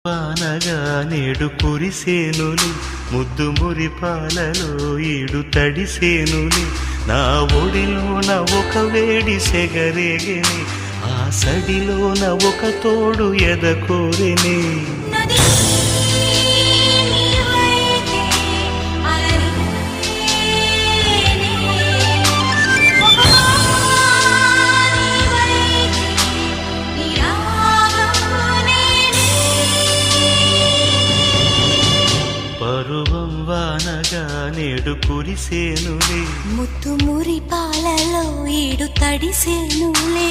వానగా నేడు కురిసేనులి ముద్దు మురిపాలలో ఈడు తడిసేనులి నా ఒడిలోన ఒక వేడి సెగరేగెని ఆ సడిలోన ఒక తోడు ఎదకోరెని పరువం వానగా నేడు కురిసేనులే ముత్తు మురి పాలలో ఈడు తడిసేనులే.